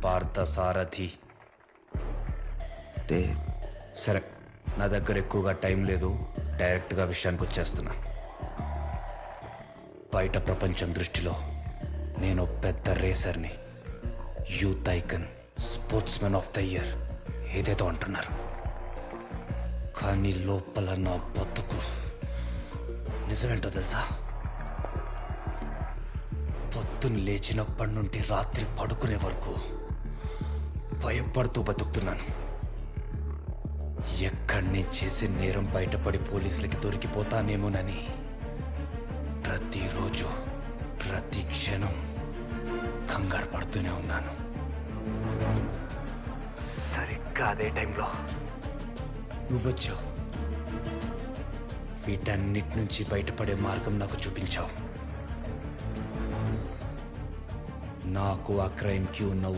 పార్థసారథి. సరే, నా దగ్గర ఎక్కువగా టైం లేదు, డైరెక్ట్గా విషయానికి వచ్చేస్తున్నా. బయట ప్రపంచం దృష్టిలో నేను పెద్ద రేసర్ని, youth icon, sportsman of the year ఏదేదో అంటున్నారు. కానీ లోపల నా బతుకు నిజమేంటో తెలుసా? పొద్దున్న లేచినప్పటి నుండి రాత్రి పడుకునే వరకు భయపడుతూ బతుకుతున్నాను. ఎక్కడి నేను చేసే నేరం బయటపడి పోలీసులకి దొరికిపోతానేమోనని ప్రతిరోజు ప్రతి క్షణం కంగారు పడుతూనే ఉన్నాను. సరిగ్గా అదే టైంలో నువ్వొచ్చావు. వీటన్నిటి నుంచి బయటపడే మార్గం నాకు చూపించావు. నాకు ఆ క్రైమ్కి ఉన్న